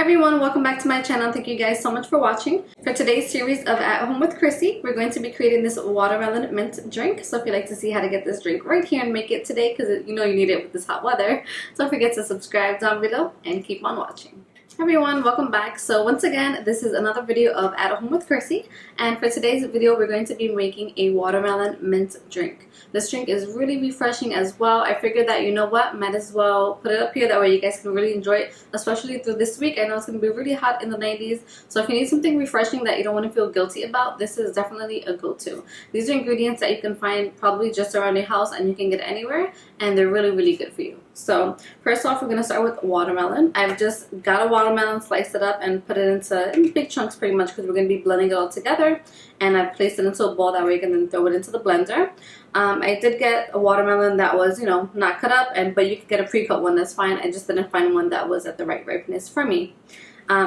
Hi everyone, welcome back to my channel. Thank you guys so much for watching. For today's series of At Home with Chrissy, we're going to be creating this watermelon mint drink. So if you'd like to see how to get this drink right here and make it today, because you know you need it with this hot weather, don't forget to subscribe down below and keep on watching. Hi everyone, welcome back. So once again, this is another video of At Home with Chrissy, and for today's video we're going to be making a watermelon mint drink. This drink is really refreshing as well. I figured that, you know what, might as well put it up here, that way you guys can really enjoy it, especially through this week. I know it's going to be really hot in the 90s, so if you need something refreshing that you don't want to feel guilty about, this is definitely a go-to. These are ingredients that you can find probably just around your house and you can get anywhere, and they're really good for you. So first off, we're going to start with watermelon. I've just got a watermelon, sliced it up and put it in big chunks pretty much, because we're going to be blending it all together, and I've placed it into a bowl, that way you can then throw it into the blender. I did get a watermelon that was, you know, not cut up, but you could get a pre-cut one, that's fine. I just didn't find one that was at the right ripeness for me.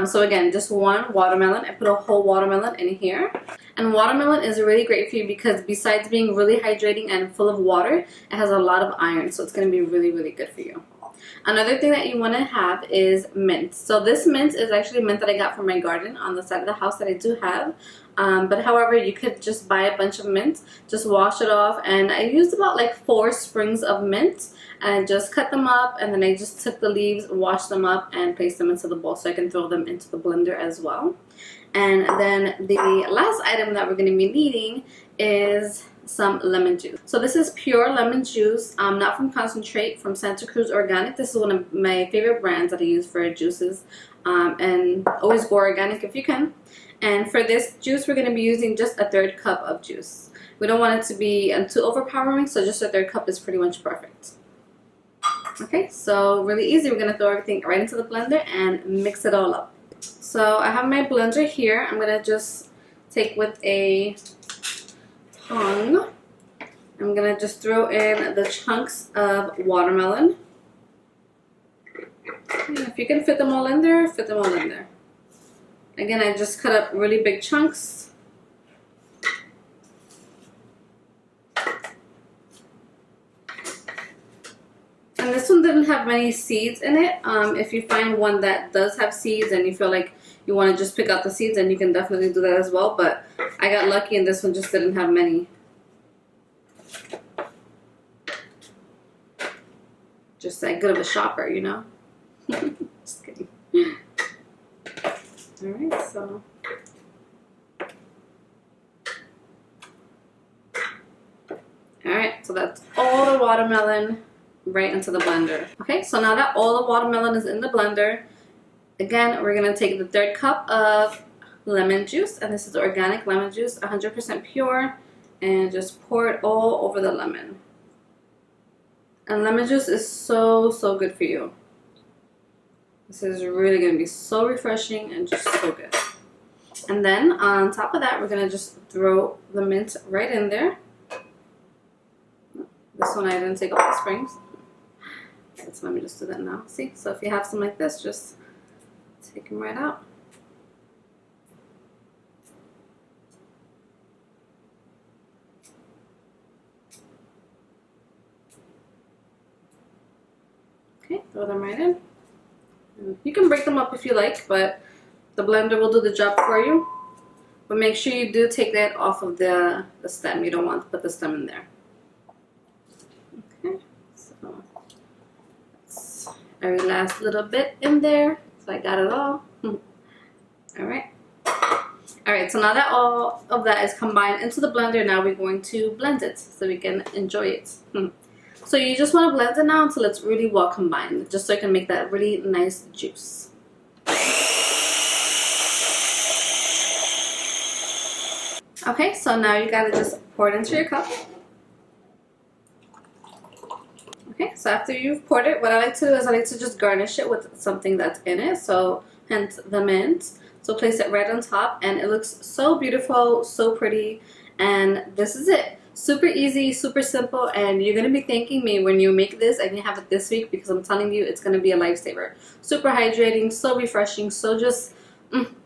So again, just one watermelon. I put a whole watermelon in here. And watermelon is really great for you because besides being really hydrating and full of water, it has a lot of iron, so it's going to be really good for you. Another thing that you want to have is mint. So this mint is actually mint that I got from my garden on the side of the house that I do have. But however, you could just buy a bunch of mint, just wash it off, and I used about like 4 sprigs of mint and just cut them up, and then I just took the leaves, washed them up, and placed them into the bowl so I can throw them into the blender as well. And then the last item that we're going to be needing is some lemon juice. So this is pure lemon juice, not from concentrate, from Santa Cruz Organic. This is one of my favorite brands that I use for juices, and always go organic if you can. And for this juice, we're going to be using just a 1/3 cup of juice. We don't want it to be too overpowering, so just a 1/3 cup is pretty much perfect. Okay, so really easy. We're going to throw everything right into the blender and mix it all up. So I have my blender here. I'm going to just take with a tongue. I'm going to just throw in the chunks of watermelon. And if you can fit them all in there, fit them all in there. Again, I just cut up really big chunks. And this one didn't have many seeds in it. If you find one that does have seeds and you feel like you want to just pick out the seeds, then you can definitely do that as well. But I got lucky and this one just didn't have many. Just that good of a shopper, you know? Just kidding. Alright, so alright, so that's all the watermelon right into the blender. Okay, so now that all the watermelon is in the blender, again, we're going to take the 1/3 cup of lemon juice, and this is organic lemon juice, 100% pure, and just pour it all over the lemon. And lemon juice is so good for you. This is really going to be so refreshing and just so good. And then on top of that, we're going to just throw the mint right in there. This one I didn't take off the springs. Right, so let me just do that now. See? So if you have some like this, just take them right out. Okay, throw them right in. You can break them up if you like, but the blender will do the job for you. But make sure you do take that off of the stem. You don't want to put the stem in there. Okay, so that's every last little bit in there. So I got it all. Alright. Alright, so now that all of that is combined into the blender, now we're going to blend it so we can enjoy it. So you just want to blend it now until it's really well combined, just so you can make that really nice juice. Okay, so now you gotta just pour it into your cup. Okay, so after you've poured it, what I like to do is I like to just garnish it with something that's in it, so hence the mint. So place it right on top, and it looks so beautiful, so pretty, and this is it. Super easy, super simple, and you're going to be thanking me when you make this and you have it this week, because I'm telling you, it's going to be a lifesaver. Super hydrating, so refreshing, so just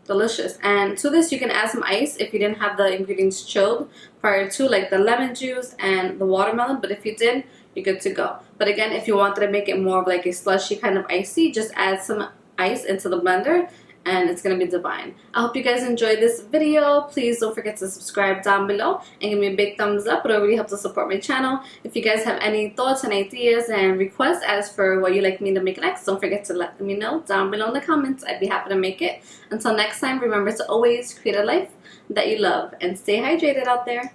delicious. And to this, you can add some ice if you didn't have the ingredients chilled prior to, like the lemon juice and the watermelon, but if you did, you're good to go. But again, if you wanted to make it more of like a slushy kind of icy, just add some ice into the blender, and it's gonna be divine. I hope you guys enjoyed this video. Please don't forget to subscribe down below and give me a big thumbs up. It really helps to support my channel. If you guys have any thoughts and ideas and requests as for what you'd like me to make next, don't forget to let me know down below in the comments. I'd be happy to make it. Until next time, remember to always create a life that you love, and stay hydrated out there.